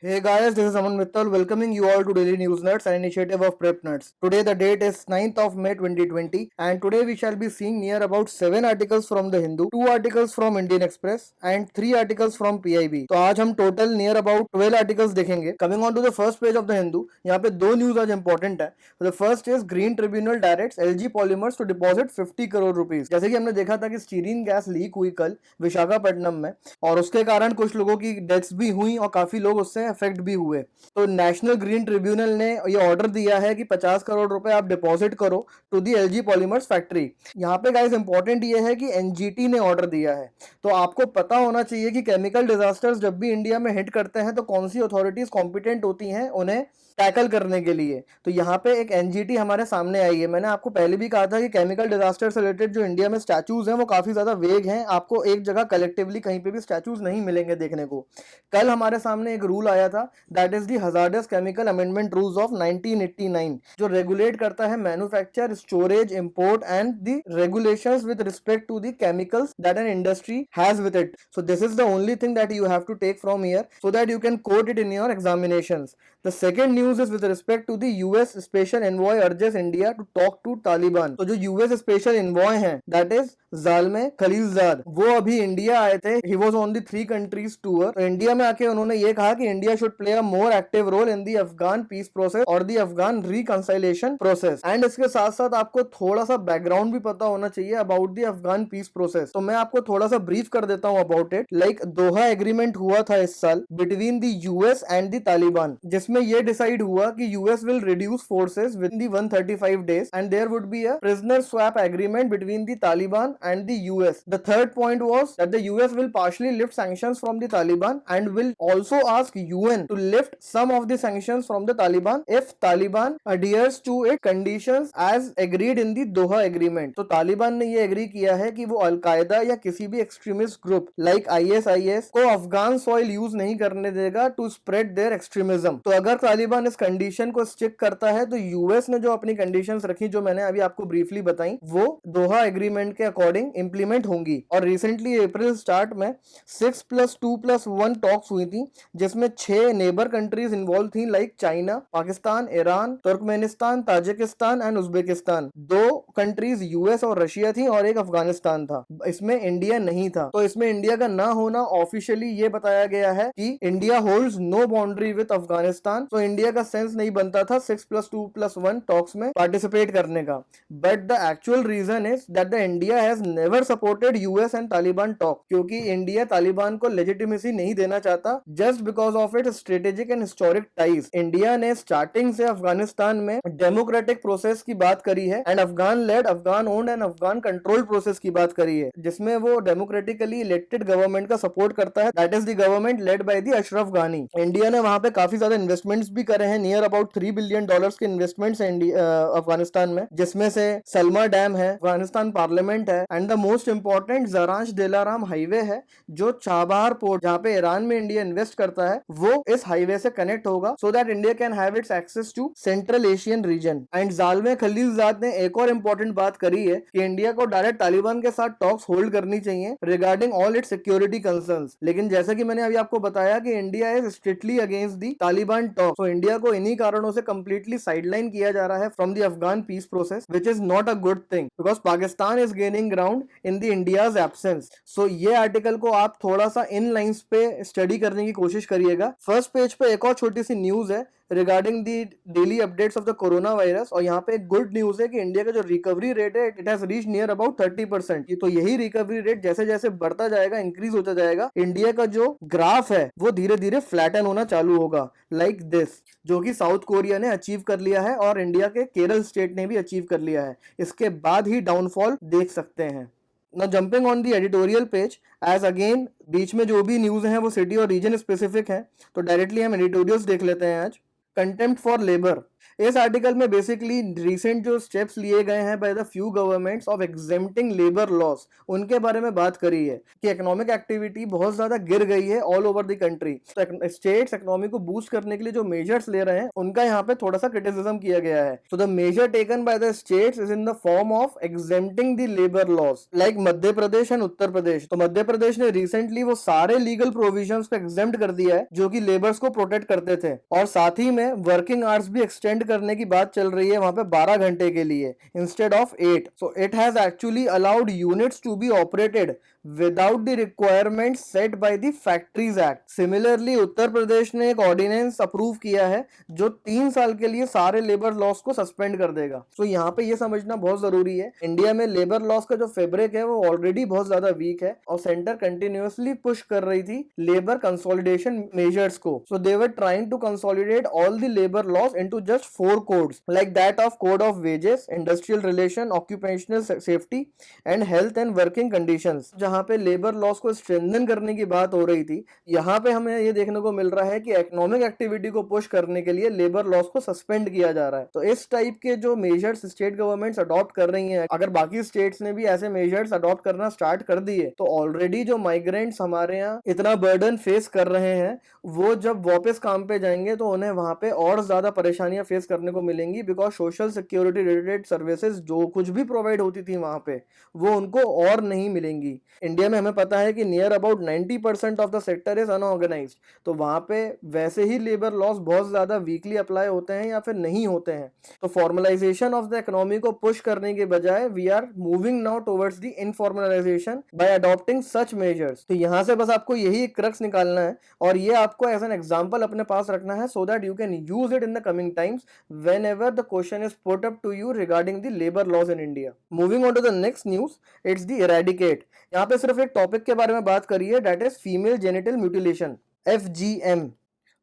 Hey guys, this is Aman Mittal welcoming you all to Daily News Nuts, an initiative of Prep Nuts. Today the date is 9th of May 2020 and today we shall be seeing near about 7 articles from the Hindu, 2 articles from Indian Express and 3 articles from PIB. तो आज हम total near about 12 articles देखेंगे. Coming on to the first page of the Hindu, यहाँ पे दो news आज important है. The first is green tribunal directs LG polymers to deposit 50 crore rupees. जैसे कि हमने देखा था कि स्टीरीन गैस लीक हुई कल विशाखापट्टनम में और उसके कारण कुछ लोगों की डेथ्स भी हुई और काफी लोग उससे अफेक्ट भी हुए. तो नेशनल ग्रीन ट्रिब्यूनल ने ये ऑर्डर दिया है कि 50 करोड़ रुपए आप डिपॉजिट करो to the LG polymers factory. यहाँ पे गाइस इंपॉर्टेंट ये है कि एनजीटी ने ऑर्डर दिया है. तो आपको पता होना चाहिए कि केमिकल डिजास्टर्स जब भी इंडिया में हिट करते हैं तो कौन सी अथॉरिटीज कॉम्पिटेंट होती हैं उन्हें टैकल करने के लिए. तो यहाँ पे एक एनजीटी हमारे सामने आई है. मैंने आपको पहले भी कहा था कि केमिकल डिजास्टर से रिलेटेड जो इंडिया में स्टैचूज हैं वो काफी ज्यादा वेग हैं. आपको एक जगह कलेक्टिवली कहीं पे भी स्टैचूज नहीं मिलेंगे देखने को. कल हमारे सामने एक रूल आया था, that is the hazardous chemical amendment rules of 1989, जो रेगुलेट करता है manufacture, storage, import and the regulations with respect to the chemicals that an industry has with it. So this is the only thing that you have to take from here so that you can quote it in your examinations. The second news is with respect to the US Special Envoy urges India to talk to Taliban. तो जो US Special Envoy हैं, that is ज़ाल्मे Khalilzad, वो अभी India आए थे. He was on the 3 countries tour. तो India में आके उन्होंने ये कहा कि India should play a more active role in the Afghan peace process और the Afghan reconciliation process. And इसके साथ साथ आपको थोड़ा सा बैकग्राउंड भी पता होना चाहिए about the Afghan peace process. तो मैं आपको थोड़ा सा ब्रीफ कर देता हूँ about it. Like Doha agreement हुआ था इस साल between the US and the Taliban, जिसमें ये डिसाइड हुआ कि US will reduce forces within the 135 days and there would be a prisoner swap agreement between the Taliban and the US. The third point was that the US will partially lift sanctions from the Taliban and will also ask UN to lift some of the sanctions from the Taliban if Taliban adheres to its conditions as agreed in the Doha agreement. तो तालिबान ने ये agree किया है कि वो al Qaeda या किसी भी एक्सट्रीमिस्ट ग्रुप लाइक ISIS को अफगान सॉइल यूज नहीं करने देगा टू स्प्रेड देयर एक्सट्रीमिज्म. तो अगर तालिबान इस कंडीशन को स्टिक करता है तो यूएस ने जो अपनी कंडीशंस रखी, जो मैंने अभी आपको ब्रीफली बताई, वो दोहा एग्रीमेंट के अकॉर्डिंग इंप्लीमेंट होंगी. और रिसेंटली अप्रैल स्टार्ट में 6+2+1 टॉक्स हुई थी, जिसमें 6 नेबर कंट्रीज इन्वॉल्व थी like China, Pakistan, Iran, Turkmenistan, Tajikistan and Uzbekistan. 2 countries US और रशिया थी और एक अफगानिस्तान था. इसमें इंडिया नहीं था. तो इसमें इंडिया का ना होना ऑफिशियली ये बताया गया है कि India holds no boundary with Afghanistan. तो इंडिया का सेंस नहीं बनता था 6+2+1 टॉक्स में पार्टिसिपेट करने का. But the actual reason is that the India has never supported US and Taliban talk, क्योंकि इंडिया तालिबान को लेजिटिमेसी नहीं देना चाहता just because of its strategic and historic ties. India ने स्टार्टिंग से अफगानिस्तान में डेमोक्रेटिक प्रोसेस की बात करी है and Afghan led, Afghan owned and Afghan control process की बात करी है, जिसमें वो डेमोक्रेटिकली इलेक्टेड गवर्नमेंट का सपोर्ट करता है, that is the government led by the Ashraf गानी. इंडिया ने वहां पे काफी ज्यादा इन्वेस्टमेंट्स भी करे हैं, नियर अबाउट $3 बिलियन के इन्वेस्टमेंट्स हैं अफगानिस्तान में, जिसमें से सलमा डैम है, अफगानिस्तान पार्लियामेंट है and the most important Zaranj Delaram highway है, जो चाबहार पोर्ट जहां पे ईरान में इंडिया इन्वेस्ट करता है वो इस हाईवे से कनेक्ट होगा so that India can have its access to central Asian region. And Zalmay Khalilzad ने एक और इंपॉर्टेंट बात करी है कि इंडिया को डायरेक्ट तालिबान के साथ टॉक्स होल्ड करनी चाहिए regarding all it's security concerns. लेकिन जैसा कि मैंने अभी आपको बताया कि India is strictly against the Taliban talk, तो इंडिया को इन्हीं कारणों से कंप्लीटली साइडलाइन किया जा रहा है from the Afghan peace process, which is not a good thing because Pakistan is gaining ground in the India's absence. So ये आर्टिकल को आप थोड़ा सा इन लाइंस पे स्टडी करने की कोशिश करिएगा. फर्स्ट पेज पे एक और छोटी सी न्यूज है regarding the daily updates of the corona virus, और यहाँ पे एक गुड न्यूज है कि इंडिया का जो रिकवरी रेट है it has reach near about 30%. तो यही रिकवरी रेट जैसे जैसे बढ़ता जाएगा, इंक्रीज होता जाएगा, इंडिया का जो ग्राफ है वो धीरे धीरे फ्लैटन होना चालू होगा लाइक दिस, जो कि साउथ कोरिया ने अचीव कर लिया है और इंडिया के केरल स्टेट ने भी अचीव कर लिया है. इसके बाद ही डाउनफॉल देख सकते हैं. Now jumping on the editorial page, as again बीच में जो भी न्यूज हैं वो सिटी और रीजन स्पेसिफिक हैं, तो डायरेक्टली हम एडिटोरियल्स देख लेते हैं आज. Contempt for labour. इस आर्टिकल में बेसिकली रिसेंट जो स्टेप्स लिए गए हैं by the few governments of exempting labour laws, उनके बारे में बात करी है कि इकोनॉमिक एक्टिविटी बहुत ज्यादा गिर गई है ऑल ओवर द कंट्री। तो स्टेट्स इकोनॉमी को बूस्ट करने के लिए जो मेजर्स ले रहे हैं उनका यहाँ पे थोड़ा सा क्रिटिसिज्म किया गया है। So the measure taken by the states is in the form of exempting the labour laws, like Madhya Pradesh and Uttar Pradesh. तो मध्य प्रदेश ने रिसेंटली वो सारे लीगल प्रोविजंस को एग्जेम्प्ट कर दिया है जो कि लेबर्स को प्रोटेक्ट करते थे, और साथ ही में वर्किंग आवर्स भी एक्सटेंड करने की बात चल रही है वहां पे 12 घंटे के लिए instead of 8। So it has actually allowed units to be operated without the requirement set by the factories act. Similarly Uttar Pradesh ने एक ऑर्डिनेंस अप्रूव किया है जो 3 साल के लिए सारे लेबर लॉस को सस्पेंड कर देगा। सो यहाँ पे ये समझना बहुत जरूरी है, इंडिया में लेबर लॉस का जो फैब्रिक है वो ऑलरेडी बहुत ज्यादा वीक है और सेंटर कंटिन्यूअसली पुश कर रही थी लेबर कंसोलिडेशन मेजर्स को। So they were trying to consolidate all the labour laws into just 4 codes like that of code of wages, industrial relation, occupational safety and health and working conditions. जहां पे labour laws को strengthen करने की बात हो रही थी, यहाँ पे हमें ये देखने को मिल रहा है कि इकोनॉमिक एक्टिविटी को पुश करने के लिए लेबर लॉस को सस्पेंड किया जा रहा है। तो इस टाइप के जो मेजर्स स्टेट गवर्नमेंट्स अडॉप्ट कर रही हैं, अगर बाकी स्टेट्स ने भी ऐसे मेजर्स अडॉप्ट करना स्टार्ट कर दिए तो ऑलरेडी जो माइग्रेंट्स हमारे यहाँ इतना बर्डन फेस कर रहे हैं वो जब वापस काम पे जाएंगे तो उन्हें वहां पे और ज्यादा परेशानियां फेस करने को मिलेंगी, because social security related services जो कुछ भी प्रोवाइड होती थी वहां पे वो उनको और नहीं मिलेंगी। इंडिया में हमें पता है कि near about 90% of the sector is unorganised, तो वहां पे वैसे ही लेबर लॉस बहुत ज्यादा वीकली अप्लाई होते हैं या फिर नहीं होते हैं। तो फॉर्मलाइजेशन ऑफ द इकोनॉमी को पुश करने के बजाय we are moving now towards the informalization by adopting such measures. तो यहाँ से बस आपको यही क्रक्स निकालना है और ये आपको एज एन एग्जांपल अपने पास रखना है सो that you can use it in the coming times whenever the question is put up to you regarding the labor laws in India. Moving on to the next news, it's the eradicate. यहाँ पे सिर्फ एक topic के बारे में बात करी है, that is female genital mutilation, FGM.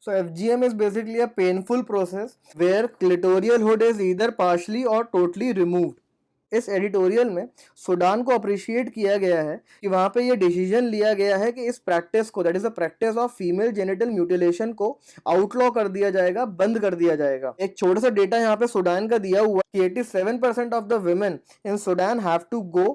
So FGM is basically a painful process where clitoral hood is either partially or totally removed. इस एडिटोरियल में सूडान को अप्रिशिएट किया गया है कि वहां पे ये डिसीजन लिया गया है कि इस प्रैक्टिस को, that is the practice of female genital mutilation को आउटलॉ कर दिया जाएगा, बंद कर दिया जाएगा। एक छोटा सा डेटा यहाँ पे सूडान का दिया हुआ कि 87% of the women in Sudan have to go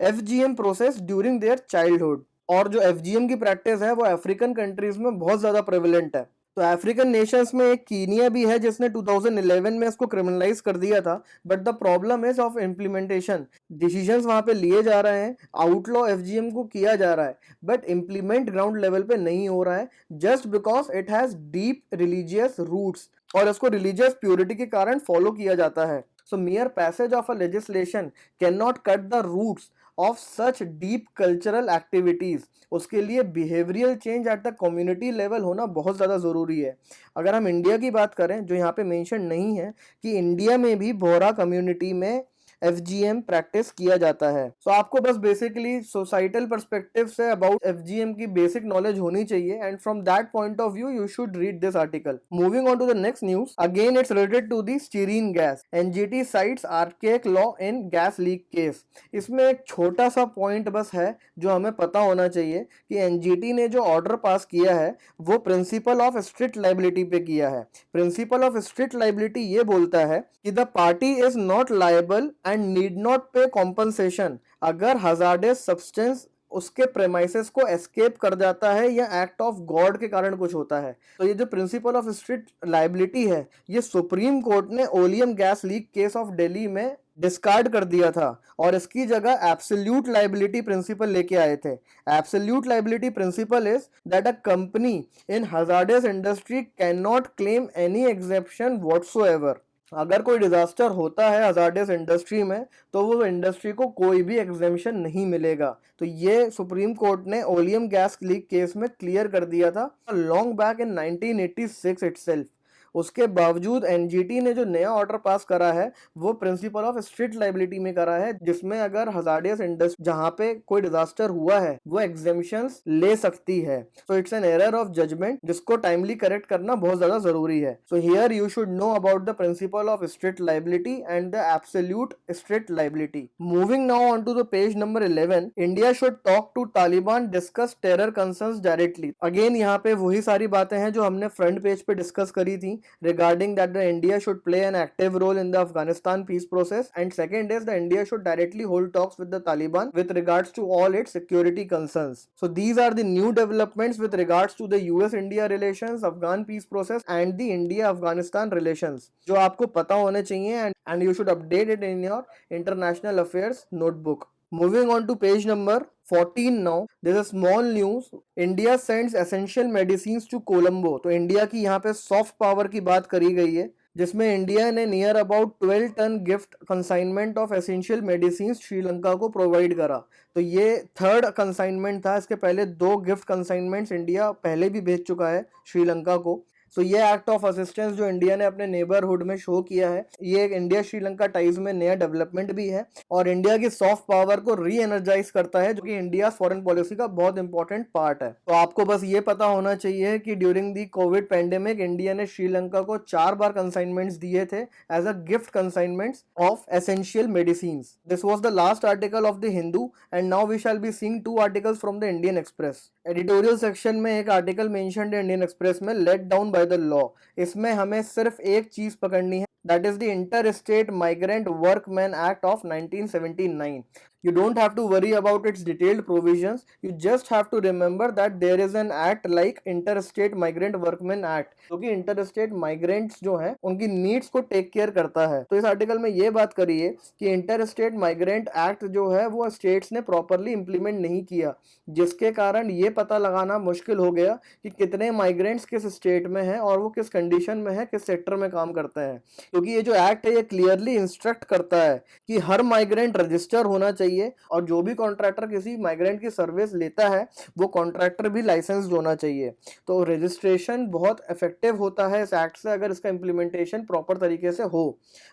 FGM process during their childhood. और जो FGM की प्रैक्टिस है वो अफ्रीकन कंट्रीज में बहुत ज्यादा प्रेवलेंट है। तो अफ्रीकन नेशंस में एक कीनिया भी है जिसने 2011 में इसको क्रिमिनलाइज कर दिया था, but the problem is of implementation. Decisions वहां पे लिए जा रहे हैं, आउटलॉ FGM को किया जा रहा है, बट इम्प्लीमेंट ग्राउंड लेवल पे नहीं हो रहा है just because it has deep religious roots और इसको रिलीजियस प्योरिटी के कारण फॉलो किया जाता है। So mere passage of a legislation can not cut the roots of such deep cultural activities. उसके लिए behavioural change at the community level होना बहुत ज़्यादा ज़रूरी है। अगर हम इंडिया की बात करें, जो यहाँ पे मेंशन नहीं है, कि इंडिया में भी बोहरा कम्युनिटी में FGM प्रैक्टिस किया जाता है। सो आपको बस बेसिकली सोसाइटल पर्सपेक्टिव से अबाउट FGM की बेसिक नॉलेज होनी चाहिए and from that point of view you should read this article. Moving on to the next news, again it's related to the styrene gas. NGT cites archaic law in gas leak case. इसमें एक छोटा सा point बस है जो हमें पता होना चाहिए कि NGT ने जो ऑर्डर पास किया है वो प्रिंसिपल ऑफ स्ट्रिक्ट लाइबिलिटी पे किया है। प्रिंसिपल ऑफ स्ट्रिक्ट लाइबिलिटी ये बोलता है कि the party is not liable and need not पे कॉम्पनसेशन अगर हजार्डस सब्सटेंस उसके प्रेमाइसेस को एस्केप कर जाता है या एक्ट ऑफ गॉड के कारण कुछ होता है। तो ये जो प्रिंसिपल ऑफ स्ट्रिक्ट लाइबिलिटी है ये सुप्रीम कोर्ट ने oleum gas leak case of Delhi में डिस्कार्ड कर दिया था और इसकी जगह एब्सोल्यूट लाइबिलिटी प्रिंसिपल लेके आए थे। Absolute liability principle is that a company in hazardous industry can not claim any exception whatsoever. अगर कोई डिजास्टर होता है हजार्डस इंडस्ट्री में तो वो इंडस्ट्री को कोई भी एग्जेम्पशन नहीं मिलेगा। तो ये सुप्रीम कोर्ट ने ओलियम गैस लीक केस में क्लियर कर दिया था लॉन्ग बैक इन 1986 इटसेल्फ। उसके बावजूद NGT ने जो नया ऑर्डर पास करा है वो प्रिंसिपल ऑफ स्ट्रिक्ट लाइबिलिटी में करा है, जिसमें अगर हजार्डियस इंडस्ट्री जहां पे कोई डिजास्टर हुआ है वो एग्जेम्पशंस ले सकती है। So it's an error of judgement जिसको टाइमली करेक्ट करना बहुत ज्यादा जरूरी है। So here you should know about the principle of strict liability and the absolute strict liability. Moving now on to the page number 11, India should talk to Taliban, discuss terror concerns directly. Again यहाँ पे वही सारी बातें हैं जो हमने front page पे discuss करी थी regarding that the India should play an active role in the Afghanistan peace process, and second is the India should directly hold talks with the Taliban with regards to all its security concerns. So these are the new developments with regards to the US-India relations, Afghan peace process and the India-Afghanistan relations जो आपको पता होने चाहिए, and you should update it in your international affairs notebook. Moving on to page number 14 now, there's a small news. India sends essential medicines to Colombo. तो India की यहाँ पे soft power की बात करी गई है, जिसमें इंडिया ने near about 12 ton gift consignment of essential medicine Sri Lanka को प्रोवाइड करा। तो ये थर्ड कंसाइनमेंट था, इसके पहले 2 गिफ्ट कंसाइनमेंट्स इंडिया पहले भी भेज चुका है श्रीलंका को। तो ये एक्ट ऑफ असिस्टेंस जो इंडिया ने अपने नेबरहुड में शो किया है, ये एक इंडिया श्रीलंका टाइज में नया डेवलपमेंट भी है और इंडिया की सॉफ्ट पावर को री एनर्जाइज करता है, जो कि इंडिया फॉरेन पॉलिसी का बहुत इंपॉर्टेंट पार्ट है। तो आपको बस ये पता होना चाहिए कि during the covid pandemic India ने श्रीलंका को 4 बार कंसाइनमेंट्स दिए थे as a gift consignments of essential medicine. This was the last article of the Hindu and now we shall be seeing 2 articles from the Indian Express. Editorial section में एक article mentioned है Indian Express में, let down by the law. इसमें हमें सिर्फ एक चीज पकड़नी है, that is the inter state migrant workman act of 1979। You don't have to worry about its detailed provisions. You just have to remember that there is an act like Interstate Migrant Workmen Act, जो कि interstate migrants जो हैं उनकी needs को take care करता है। तो इस आर्टिकल में ये बात करी है कि इंटरस्टेट माइग्रेंट एक्ट जो है वो स्टेट्स ने प्रॉपरली इंप्लीमेंट नहीं किया, जिसके कारण ये पता लगाना मुश्किल हो गया कि कितने माइग्रेंट्स किस स्टेट में हैं और वो किस कंडीशन में है, किस सेक्टर में काम करते हैं। क्योंकि ये जो एक्ट है ये क्लियरली इंस्ट्रक्ट करता है कि हर माइग्रेंट रजिस्टर होना चाहिए और जो भी कॉन्ट्रैक्टर किसी माइग्रेंट की सर्विस लेता है वो कॉन्ट्रैक्टर भी लाइसेंस्ड होना चाहिए। तो रजिस्ट्रेशन बहुत इफेक्टिव होता है इस एक्ट से अगर इसका इम्प्लीमेंटेशन प्रॉपर तरीके से हो,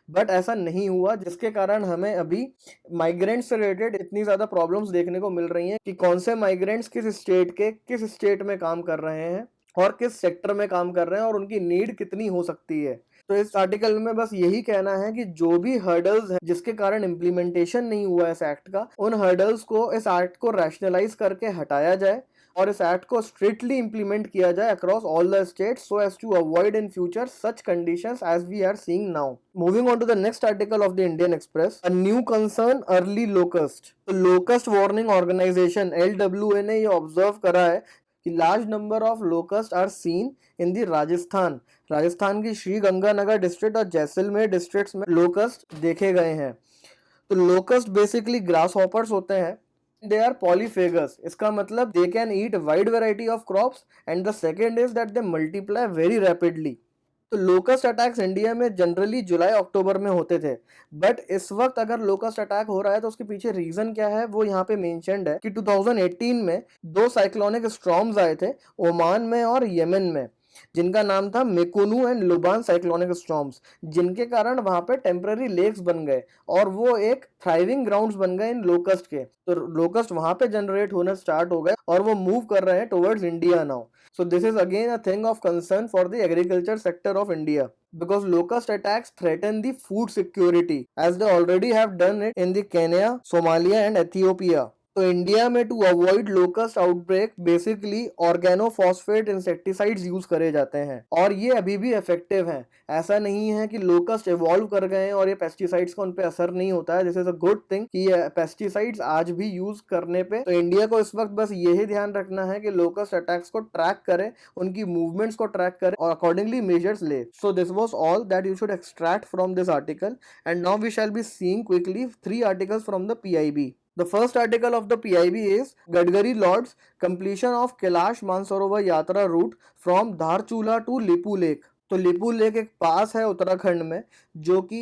बट ऐसा नहीं हुआ, जिसके कारण हमें अभी माइग्रेंट से रिलेटेड इतनी ज्यादा प्रॉब्लम्स देखने को मिल रही हैं कि कौन से माइग्रेंट्स किस स्टेट में काम कर रहे हैं और किस सेक्टर में काम कर रहे हैं और उनकी नीड कितनी हो सकती है। तो इस आर्टिकल में बस यही कहना है कि जो भी हर्डल्स हैं जिसके कारण इम्प्लीमेंटेशन नहीं हुआ इस एक्ट का, उन हर्डल्स को इस एक्ट को रैशनलाइज करके हटाया जाए और इस एक्ट को स्ट्रिक्टली इंप्लीमेंट किया जाए across all the states so as to avoid in future such conditions as we are seeing now. Moving on to the next article of the Indian Express, a new concern early locust. तो locust warning organization LWA ने ये observe करा है कि large number of locust are seen in the Rajasthan की Sri Ganganagar district और Jaisalmer districts में locust देखे गए हैं। तो लोकस्ट बेसिकली ग्रास हॉपर्स होते हैं, दे आर पॉलीफेगस। इसका मतलब they can eat wide variety of crops and the second is that they multiply very rapidly. तो लोकस्ट अटैक्स इंडिया में जनरली जुलाई अक्टूबर में होते थे, बट इस वक्त अगर लोकस्ट अटैक हो रहा है तो उसके पीछे रीजन क्या है वो यहाँ पे मेंशन्ड है कि 2018 में 2 साइक्लोनिक स्टॉर्म्स आए थे ओमान में और यमन में, जिनका नाम था मेकुनु एंड लुबान साइक्लोनिक स्टॉर्म्स, जिनके कारण वहां पे टेम्पररी लेक्स बन गए और वो एक थ्राइविंग ग्राउंड्स बन गए इन लोकस्ट के। तो लोकस्ट वहां पे जनरेट होना स्टार्ट हो गए और वो मूव कर रहे हैं towards India now. So this is again a thing of concern for the agriculture sector of India because locust attacks threaten the food security as they already have done it in the Kenya, Somalia and Ethiopia. तो India में to avoid locust outbreak basically organophosphate insecticides use करे जाते हैं और ये अभी भी effective हैं। ऐसा नहीं है कि लोकस्ट इवॉल्व कर गए हैं और ये पेस्टिसाइड्स का उन पे असर नहीं होता है। This is a good thing कि ये पेस्टिसाइड्स आज भी यूज करने पे, तो इंडिया को इस वक्त बस यही ध्यान रखना है कि लोकस्ट अटैक्स को ट्रैक करे, उनकी मूवमेंट्स को ट्रैक करे और अकॉर्डिंगली मेजर्स ले। So this was all that you should extract from this article and now we shall be seeing quickly 3 articles from the PIB. The first article of the PIB is Gadkari Lords completion of Kailash Mansarovar Yatra route from Dharchula to Lipu Lake. तो Lipu lake एक पास है उत्तराखंड में जो कि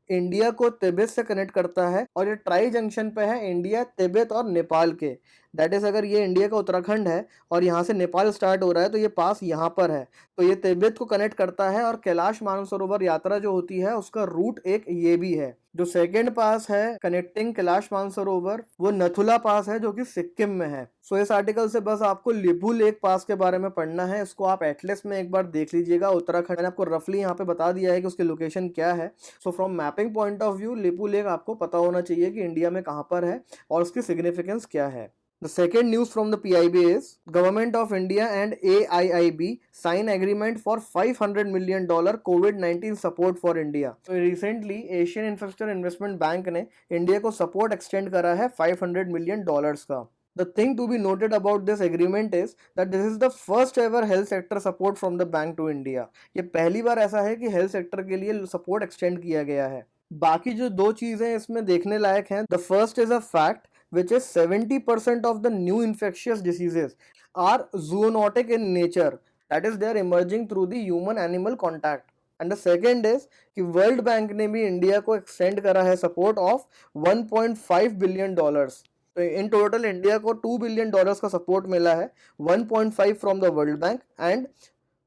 India को तिब्बत से connect करता है और ये ट्राई जंक्शन पे है इंडिया, तिब्बत और नेपाल के। दैट इज अगर ये इंडिया का उत्तराखंड है और यहाँ से नेपाल स्टार्ट हो रहा है तो ये पास यहाँ पर है, तो ये तिब्बत को कनेक्ट करता है और कैलाश मानसरोवर यात्रा जो होती है उसका रूट एक ये भी है। जो सेकेंड पास है कनेक्टिंग कैलाश मानसरोवर वो नथुला पास है जो कि सिक्किम में है। सो इस आर्टिकल से बस आपको लिपू लेक पास के बारे में पढ़ना है, इसको आप एटलस में एक बार देख लीजिएगा। उत्तराखंड ने आपको रफली यहाँ पे बता दिया है कि उसकी लोकेशन क्या है। So from mapping point of view Lipu lake आपको पता होना चाहिए कि इंडिया में कहाँ पर है और उसकी सिग्निफिकेंस क्या है। The second news from the PIB is Government of India and AIIB sign agreement for $500 million COVID-19 support for India. So recently Asian Infrastructure Investment Bank ने इंडिया को सपोर्ट एक्सटेंड करा है $500 million का. The thing to be noted about this agreement is that this is the first ever health sector support from the bank to India. ये पहली बार ऐसा है कि हेल्थ सेक्टर के लिए सपोर्ट एक्सटेंड किया गया है. बाकी जो दो चीजें इसमें देखने लायक हैं, the first is a fact which is 70% of the new infectious diseases are zoonotic in nature, that is they are emerging through the human animal contact. And the second is कि वर्ल्ड बैंक ने भी India को extend करा है support of 1.5 billion dollars. तो in total India को 2 billion dollars का support मिला है, 1.5 from the world bank and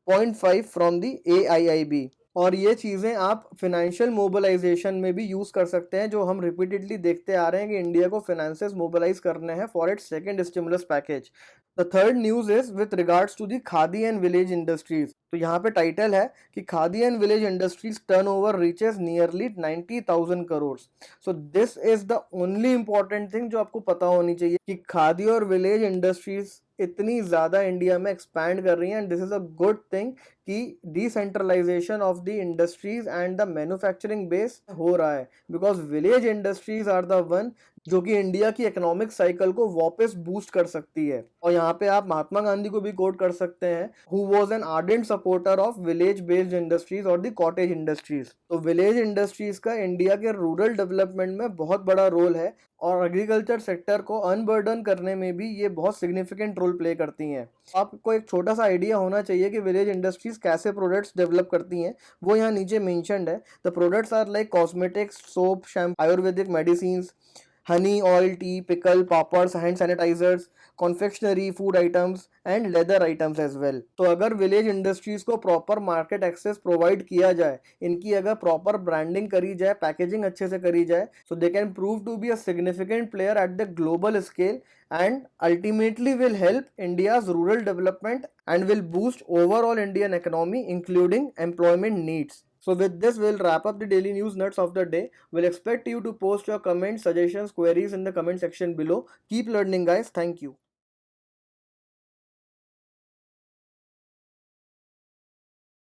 0.5 from the AIIB. और ये चीज़ें आप फिनेंशियल मोबिलाइजेशन में भी यूज़ कर सकते हैं, जो हम रिपीटेडली देखते आ रहे हैं कि इंडिया को फाइनेंसेस मोबिलाइज करने हैं for its second stimulus package. The third news is with regards to the khadi and village industries. तो यहाँ पे टाइटल है कि Khadi and village industries turnover reaches nearly 90,000 crore. So this is the only important thing जो आपको पता होनी चाहिए कि खादी और विलेज इंडस्ट्रीज इतनी ज़्यादा इंडिया में एक्सपैंड कर रही हैं. And this is a good thing कि decentralization of the industries and the manufacturing base हो रहा है, because village industries are the one जो कि इंडिया की इकोनॉमिक साइकिल को वापस बूस्ट कर सकती है. और यहाँ पे आप महात्मा गांधी को भी कोट कर सकते हैं, who was an ardent supporter of village based industries और द कॉटेज इंडस्ट्रीज. तो विलेज इंडस्ट्रीज का इंडिया के रूरल डेवलपमेंट में बहुत बड़ा रोल है और एग्रीकल्चर सेक्टर को अनबर्डन करने में भी ये बहुत सिग्निफिकेंट रोल प्ले करती हैं. आपको एक छोटा सा आइडिया होना चाहिए कि विलेज इंडस्ट्रीज कैसे प्रोडक्ट्स डेवलप करती हैं, वो यहाँ नीचे मेंशन्ड है. The products are like cosmetics, soap, shampoo, ayurvedic medicine, honey, oil, tea, pickle, papads, hand sanitizers, confectionery, food items and leather items as well. तो अगर विलेज इंडस्ट्रीज को प्रॉपर मार्केट एक्सेस प्रोवाइड किया जाए, इनकी अगर प्रॉपर ब्रांडिंग करी जाए, packaging अच्छे से करी जाए, so they can prove to be a significant player at the global scale and ultimately will help India's rural development and will boost overall Indian economy including employment needs. So with this, we'll wrap up the daily news nuts of the day. We'll expect you to post your comments, suggestions, queries in the comment section below. Keep learning, guys. Thank you.